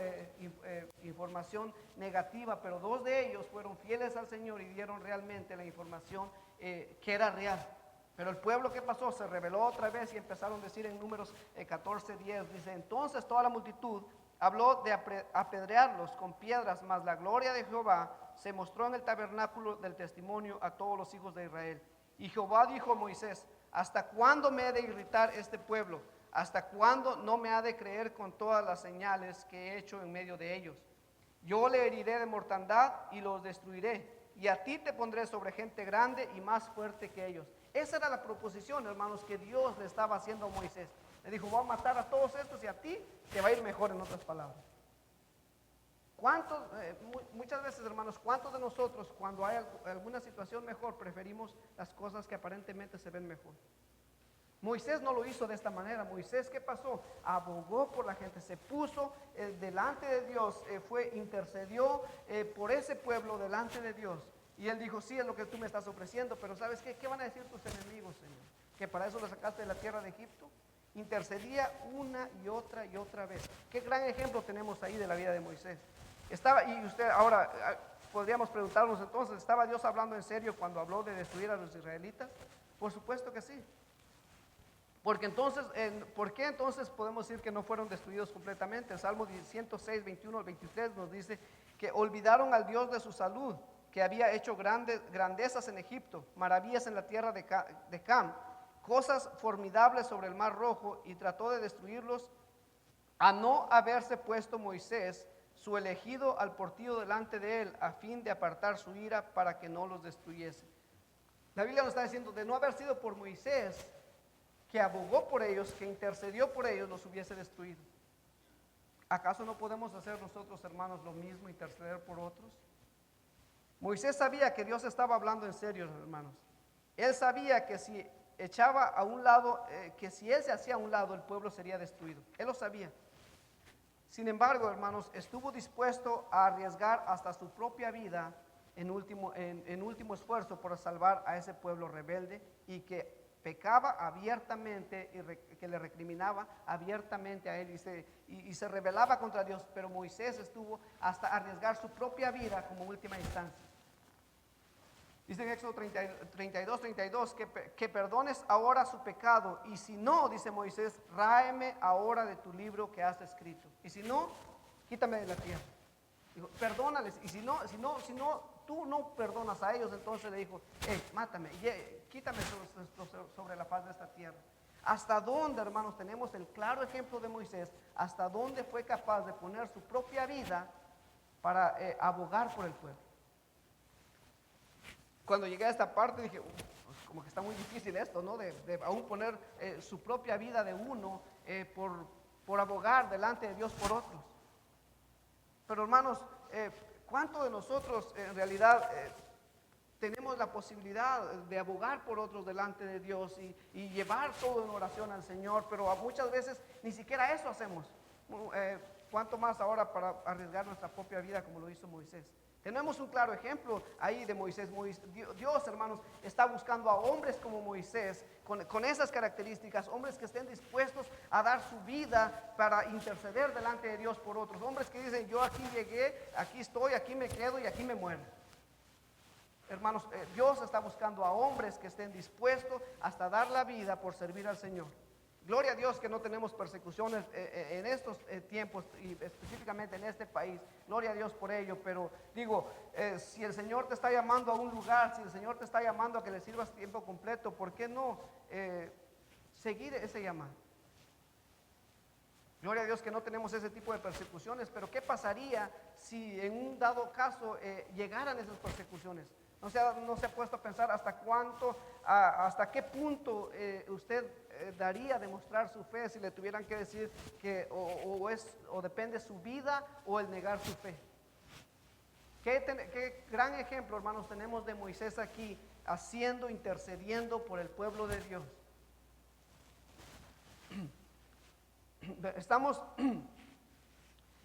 [SPEAKER 1] información negativa, pero 2 de ellos fueron fieles al Señor y dieron realmente la información que era real. Pero el pueblo, ¿qué pasó? Se rebeló otra vez y empezaron a decir en Números 14:10, dice, entonces toda la multitud habló de apedrearlos con piedras, mas la gloria de Jehová se mostró en el tabernáculo del testimonio a todos los hijos de Israel. Y Jehová dijo a Moisés, ¿hasta cuándo me he de irritar este pueblo? ¿Hasta cuándo no me ha de creer con todas las señales que he hecho en medio de ellos? Yo le heriré de mortandad y los destruiré, y a ti te pondré sobre gente grande y más fuerte que ellos. Esa era la proposición, hermanos, que Dios le estaba haciendo a Moisés. Le dijo, voy a matar a todos estos y a ti te va a ir mejor, en otras palabras. Muchas veces, hermanos, ¿cuántos de nosotros cuando hay alguna situación mejor preferimos las cosas que aparentemente se ven mejor? Moisés no lo hizo de esta manera. Moisés, ¿qué pasó? Abogó por la gente, se puso delante de Dios, intercedió por ese pueblo delante de Dios. Y él dijo, sí, es lo que tú me estás ofreciendo, pero ¿sabes qué? ¿Qué van a decir tus enemigos, Señor? ¿Que para eso lo sacaste de la tierra de Egipto? Intercedía una y otra vez. Qué gran ejemplo tenemos ahí de la vida de Moisés. Podríamos preguntarnos entonces, ¿estaba Dios hablando en serio cuando habló de destruir a los israelitas? Por supuesto que sí. Porque entonces, ¿por qué entonces podemos decir que no fueron destruidos completamente? El Salmo 106, 21 al 23 nos dice que olvidaron al Dios de su salud, que había hecho grandezas en Egipto, maravillas en la tierra de Cam, cosas formidables sobre el mar rojo, y trató de destruirlos, a no haberse puesto Moisés, su elegido, al portillo delante de él, a fin de apartar su ira para que no los destruyese. La Biblia nos está diciendo, de no haber sido por Moisés, que abogó por ellos, que intercedió por ellos, los hubiese destruido. ¿Acaso no podemos hacer nosotros, hermanos, lo mismo, interceder por otros? Moisés sabía que Dios estaba hablando en serio, hermanos. Él sabía que si echaba a un lado, que si él se hacía a un lado, el pueblo sería destruido. Él lo sabía. Sin embargo, hermanos, estuvo dispuesto a arriesgar hasta su propia vida en último esfuerzo por salvar a ese pueblo rebelde y que pecaba abiertamente y que le recriminaba abiertamente a él y se rebelaba contra Dios, pero Moisés estuvo hasta arriesgar su propia vida como última instancia. Dice en Éxodo 32, que perdones ahora su pecado, y si no, dice Moisés, ráeme ahora de tu libro que has escrito, y si no, quítame de la tierra. Dijo, perdónales, y si no, tú no perdonas a ellos, entonces le dijo, mátame, quítame sobre la faz de esta tierra. ¿Hasta dónde, hermanos, tenemos el claro ejemplo de Moisés? ¿Hasta dónde fue capaz de poner su propia vida para abogar por el pueblo? Cuando llegué a esta parte dije, como que está muy difícil esto, ¿no? De aún poner su propia vida de uno por abogar delante de Dios por otros. Pero hermanos, ¿cuánto de nosotros en realidad tenemos la posibilidad de abogar por otros delante de Dios y llevar todo en oración al Señor? Pero muchas veces ni siquiera eso hacemos. ¿Cuánto más ahora para arriesgar nuestra propia vida como lo hizo Moisés? Tenemos un claro ejemplo ahí de Moisés. Dios, hermanos, está buscando a hombres como Moisés, con esas características, hombres que estén dispuestos a dar su vida para interceder delante de Dios por otros. Hombres que dicen, yo aquí llegué, aquí estoy, aquí me quedo y aquí me muero. Hermanos, Dios está buscando a hombres que estén dispuestos hasta dar la vida por servir al Señor. Gloria a Dios que no tenemos persecuciones en estos tiempos y específicamente en este país. Gloria a Dios por ello, pero digo, si el Señor te está llamando a un lugar, si el Señor te está llamando a que le sirvas tiempo completo, ¿por qué no seguir ese llamado? Gloria a Dios que no tenemos ese tipo de persecuciones, pero ¿qué pasaría si en un dado caso llegaran esas persecuciones? No se ha puesto a pensar hasta qué punto usted daría a demostrar su fe si le tuvieran que decir que o depende su vida o el negar su fe. Qué gran ejemplo, hermanos, tenemos de Moisés aquí, intercediendo por el pueblo de Dios.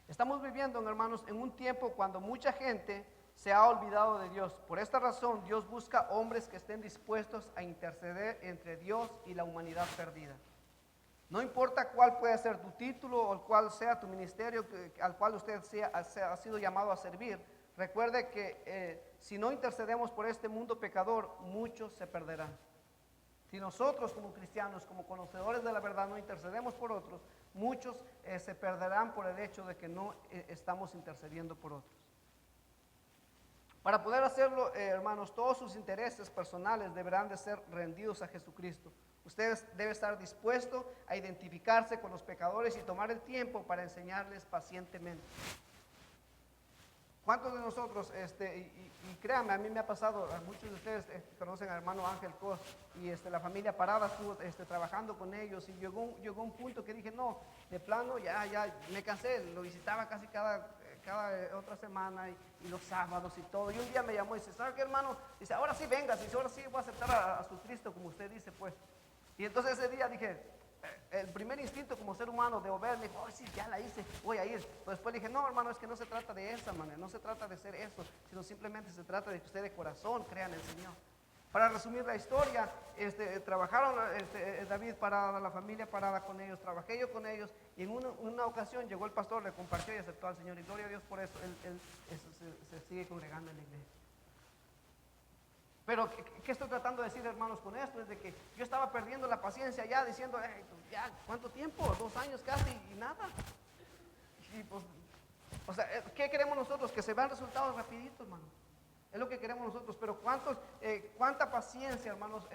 [SPEAKER 1] Estamos viviendo, hermanos, en un tiempo cuando mucha gente se ha olvidado de Dios. Por esta razón, Dios busca hombres que estén dispuestos a interceder entre Dios y la humanidad perdida. No importa cuál pueda ser tu título o cuál sea tu ministerio al cual usted ha sido llamado a servir. Recuerde que si no intercedemos por este mundo pecador, muchos se perderán. Si nosotros como cristianos, como conocedores de la verdad, no intercedemos por otros, muchos se perderán por el hecho de que no estamos intercediendo por otros. Para poder hacerlo, hermanos, todos sus intereses personales deberán de ser rendidos a Jesucristo. Usted debe estar dispuesto a identificarse con los pecadores y tomar el tiempo para enseñarles pacientemente. ¿Cuántos de nosotros, y créanme, a mí me ha pasado, a muchos de ustedes conocen al hermano Ángel Cos, y la familia Parada estuvo trabajando con ellos, y llegó un punto que dije, no, de plano ya me cansé, lo visitaba casi cada otra semana y los sábados y todo, y un día me llamó y dice, ¿sabe qué, hermano? Dice, ahora sí vengas, dice, ahora sí voy a aceptar a su Cristo, como usted dice, pues. Y entonces ese día dije, el primer instinto como ser humano de obedecer, me dijo, oh, sí, ya la hice, voy a ir. Pero después dije, no, hermano, es que no se trata de esa manera, no se trata de ser eso, sino simplemente se trata de que usted de corazón crea en el Señor. Para resumir la historia, trabajaron David Parada, la familia Parada con ellos, trabajé yo con ellos, y en una ocasión llegó el pastor, le compartió y aceptó al Señor, y gloria a Dios por eso, él se sigue congregando en la iglesia. Pero, ¿qué estoy tratando de decir, hermanos, con esto? Es de que yo estaba perdiendo la paciencia ya, diciendo, ya, ¿cuánto tiempo? 2 años casi y nada. Y pues, o sea, ¿qué queremos nosotros? Que se vean resultados rapiditos, hermano. Es lo que queremos nosotros, pero ¿cuánta paciencia, hermanos,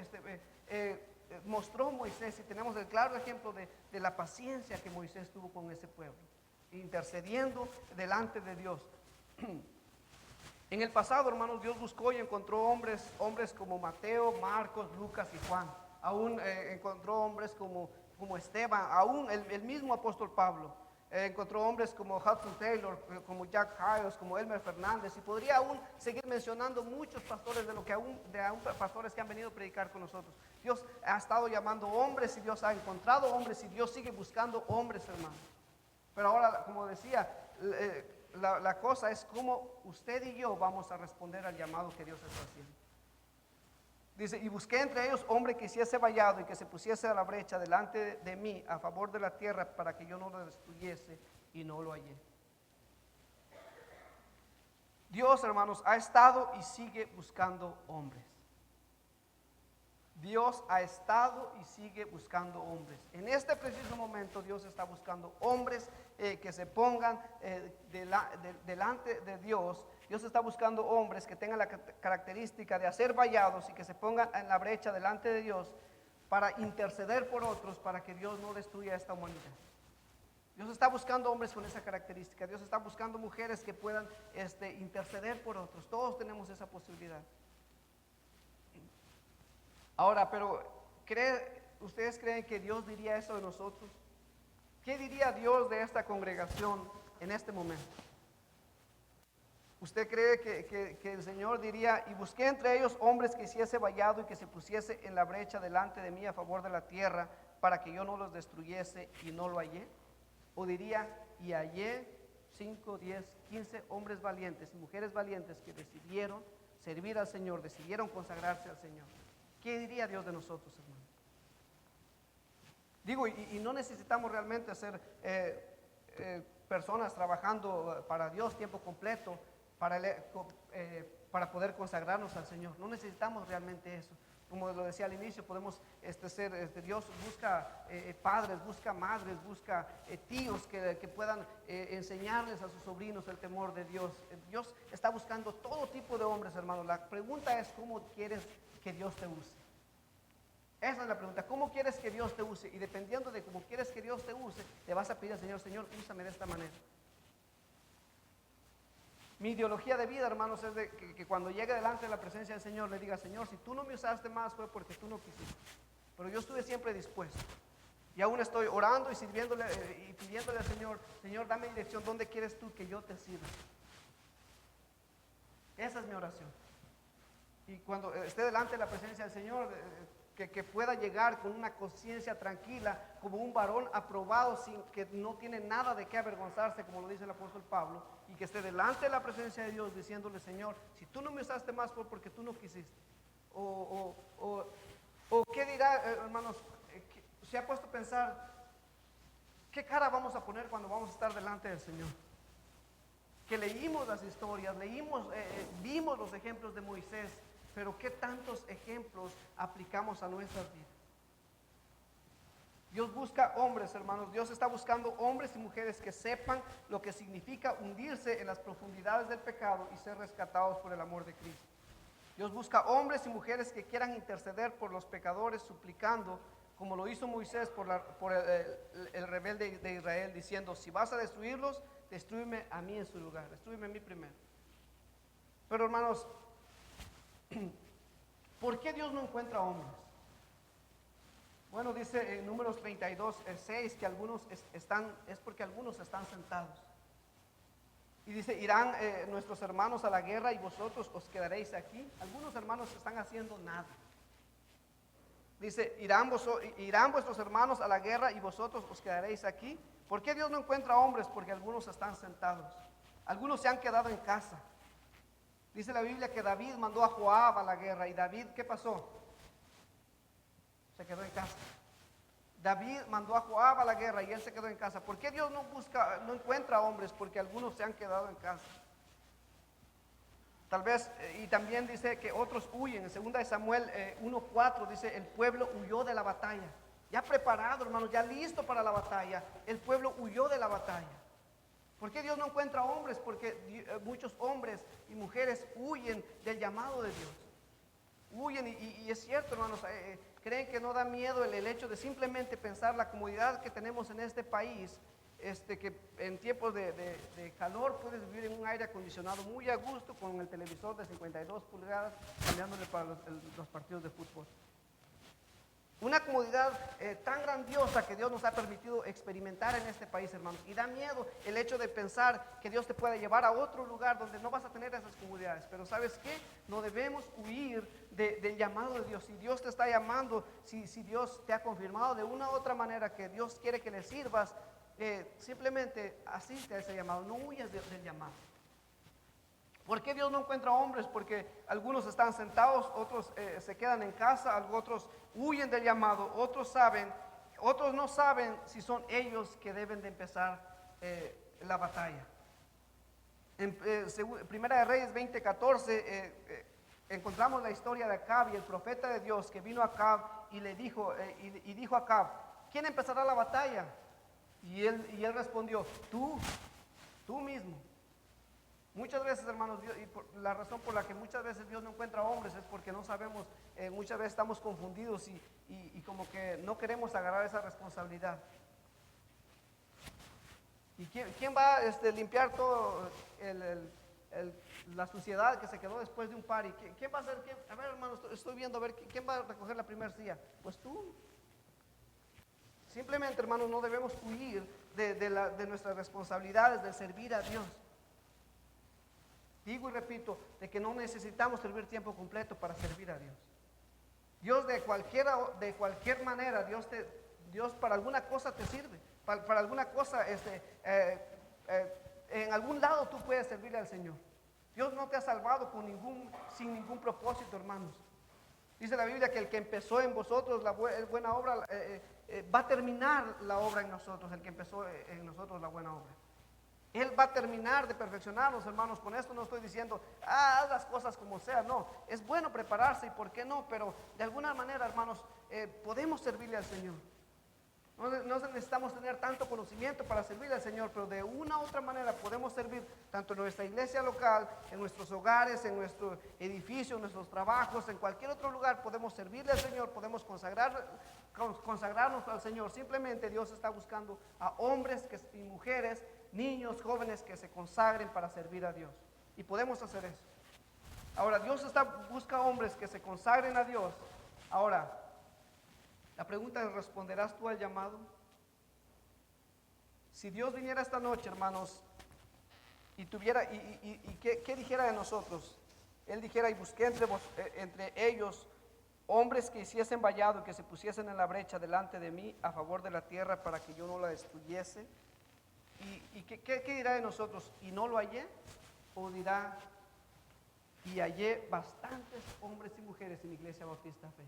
[SPEAKER 1] mostró Moisés? Y tenemos el claro ejemplo de la paciencia que Moisés tuvo con ese pueblo, intercediendo delante de Dios. En el pasado, hermanos, Dios buscó y encontró hombres como Mateo, Marcos, Lucas y Juan. Aún encontró hombres como Esteban, aún el mismo apóstol Pablo. Encontró hombres como Hudson Taylor, como Jack Hyles, como Elmer Fernández, y podría aún seguir mencionando muchos pastores pastores que han venido a predicar con nosotros. Dios ha estado llamando hombres y Dios ha encontrado hombres y Dios sigue buscando hombres, hermanos. Pero ahora, como decía, la cosa es cómo usted y yo vamos a responder al llamado que Dios está haciendo. Dice, y busqué entre ellos hombre que hiciese vallado y que se pusiese a la brecha delante de mí a favor de la tierra para que yo no lo destruyese, y no lo hallé. Dios, hermanos, ha estado y sigue buscando hombres. Dios ha estado y sigue buscando hombres. En este preciso momento Dios está buscando hombres que se pongan delante de Dios. Dios está buscando hombres que tengan la característica de hacer vallados y que se pongan en la brecha delante de Dios para interceder por otros, para que Dios no destruya esta humanidad. Dios está buscando hombres con esa característica. Dios está buscando mujeres que puedan interceder por otros. Todos tenemos esa posibilidad. Ahora, pero ¿ustedes creen que Dios diría eso de nosotros? ¿Qué diría Dios de esta congregación en este momento? ¿Usted cree que el Señor diría, y busqué entre ellos hombres que hiciese vallado y que se pusiese en la brecha delante de mí a favor de la tierra para que yo no los destruyese, y no lo hallé? ¿O diría, y hallé 5, 10, 15 hombres valientes y mujeres valientes que decidieron servir al Señor, decidieron consagrarse al Señor? ¿Qué diría Dios de nosotros, hermano? Digo, y no necesitamos realmente ser personas trabajando para Dios tiempo completo para poder consagrarnos al Señor. No necesitamos realmente eso. Como lo decía al inicio, podemos Dios busca padres, busca madres, busca tíos que puedan enseñarles a sus sobrinos el temor de Dios. Dios está buscando todo tipo de hombres, hermanos. La pregunta es, ¿cómo quieres que Dios te use? Esa es la pregunta. ¿Cómo quieres que Dios te use? Y dependiendo de cómo quieres que Dios te use, le vas a pedir al Señor, Señor, úsame de esta manera. Mi ideología de vida, hermanos, es de que cuando llegue delante de la presencia del Señor, le diga, Señor, si tú no me usaste más fue porque tú no quisiste. Pero yo estuve siempre dispuesto. Y aún estoy orando y sirviéndole y pidiéndole al Señor, Señor, dame dirección, ¿dónde quieres tú que yo te sirva? Esa es mi oración. Y cuando esté delante de la presencia del Señor, que pueda llegar con una conciencia tranquila, como un varón aprobado, sin que no tiene nada de qué avergonzarse, como lo dice el apóstol Pablo, y que esté delante de la presencia de Dios diciéndole, Señor, si tú no me usaste más fue porque tú no quisiste. O qué dirá, hermanos, se ha puesto a pensar, ¿qué cara vamos a poner cuando vamos a estar delante del Señor? Que leímos las historias, vimos los ejemplos de Moisés, pero ¿qué tantos ejemplos aplicamos a nuestras vidas? Dios busca hombres, hermanos. Dios está buscando hombres y mujeres que sepan lo que significa hundirse en las profundidades del pecado y ser rescatados por el amor de Cristo. Dios busca hombres y mujeres que quieran interceder por los pecadores, suplicando, como lo hizo Moisés por el rebelde de Israel, diciendo, si vas a destruirlos, destrúyeme a mí en su lugar, destrúyeme a mí primero. Pero, hermanos, ¿por qué Dios no encuentra hombres? Bueno, dice en Números 32, 6, que algunos es porque algunos están sentados. Y dice, irán nuestros hermanos a la guerra y vosotros os quedaréis aquí. Algunos hermanos están haciendo nada. Dice, irán vuestros hermanos a la guerra y vosotros os quedaréis aquí. ¿Por qué Dios no encuentra hombres? Porque algunos están sentados. Algunos se han quedado en casa. Dice la Biblia que David mandó a Joab a la guerra. ¿Y David qué pasó? Se quedó en casa. David mandó a Joab a la guerra y él se quedó en casa. ¿Por qué Dios no encuentra hombres? Porque algunos se han quedado en casa. Tal vez, y también dice que otros huyen. En 2 Samuel 1:4 dice, el pueblo huyó de la batalla. Ya preparado, hermanos, ya listo para la batalla. El pueblo huyó de la batalla. ¿Por qué Dios no encuentra hombres? Porque muchos hombres y mujeres huyen del llamado de Dios. Huyen y es cierto, hermanos, creen que no da miedo el hecho de simplemente pensar la comodidad que tenemos en este país, que en tiempos de calor puedes vivir en un aire acondicionado muy a gusto con el televisor de 52 pulgadas cambiándole para los partidos de fútbol. Una comodidad tan grandiosa que Dios nos ha permitido experimentar en este país, hermanos. Y da miedo el hecho de pensar que Dios te puede llevar a otro lugar donde no vas a tener esas comodidades. Pero ¿sabes qué? No debemos huir del llamado de Dios. Si Dios te está llamando, si Dios te ha confirmado de una u otra manera que Dios quiere que le sirvas, simplemente asiste a ese llamado. No huyas del llamado. ¿Por qué Dios no encuentra hombres? Porque algunos están sentados, otros se quedan en casa, otros huyen del llamado, otros no saben si son ellos que deben de empezar la batalla. En Primera de Reyes 20:14 encontramos la historia de Acab y el profeta de Dios que vino a Acab y le dijo, dijo a Acab: ¿quién empezará la batalla? Y él respondió: tú mismo. Muchas veces, hermanos, la razón por la que muchas veces Dios no encuentra hombres es porque no sabemos, muchas veces estamos confundidos y como que no queremos agarrar esa responsabilidad. ¿Y quién va a limpiar todo la suciedad que se quedó después de un party? ¿Quién va a hacer? A ver, hermanos, estoy viendo, a ver, ¿quién va a recoger la primera silla? Pues tú. Simplemente, hermanos, no debemos huir de nuestras responsabilidades, de servir a Dios. Digo y repito, de que no necesitamos servir tiempo completo para servir a Dios. Dios de cualquier manera, Dios para alguna cosa te sirve. Para alguna cosa, en algún lado tú puedes servirle al Señor. Dios no te ha salvado sin ningún propósito, hermanos. Dice la Biblia que el que empezó en vosotros la buena obra, va a terminar la obra en nosotros, el que empezó en nosotros la buena obra. Él va a terminar de perfeccionarnos, hermanos. Con esto no estoy diciendo, haz las cosas como sea. No, es bueno prepararse y por qué no, pero de alguna manera, hermanos, podemos servirle al Señor. No necesitamos tener tanto conocimiento para servirle al Señor, pero de una u otra manera podemos servir tanto en nuestra iglesia local, en nuestros hogares, en nuestro edificio, en nuestros trabajos, en cualquier otro lugar podemos servirle al Señor, podemos consagrarnos al Señor. Simplemente Dios está buscando a hombres y mujeres, niños, jóvenes que se consagren para servir a Dios. Y podemos hacer eso. Ahora, Dios busca hombres que se consagren a Dios. Ahora, la pregunta es: ¿responderás tú al llamado? Si Dios viniera esta noche, hermanos, y ¿qué dijera de nosotros? Él dijera: y busqué entre ellos hombres que hiciesen vallado y que se pusiesen en la brecha delante de mí a favor de la tierra para que yo no la destruyese. ¿Y qué dirá de nosotros? ¿Y no lo hallé? ¿O dirá: y hallé bastantes hombres y mujeres en la Iglesia Bautista Fe?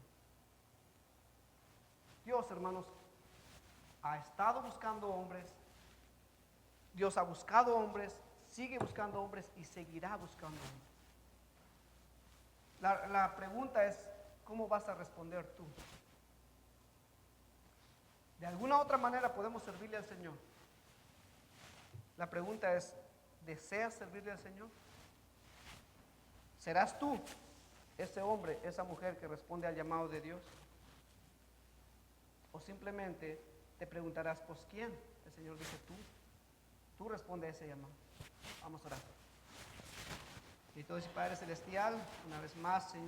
[SPEAKER 1] Dios, hermanos, ha estado buscando hombres. Dios ha buscado hombres, sigue buscando hombres y seguirá buscando hombres. La pregunta es: ¿cómo vas a responder tú? De alguna otra manera podemos servirle al Señor. La pregunta es: ¿deseas servirle al Señor? ¿Serás tú ese hombre, esa mujer que responde al llamado de Dios? ¿O simplemente te preguntarás: pues quién? El Señor dice: tú responde a ese llamado. Vamos a orar. Y todo, Padre Celestial, una vez más, Señor.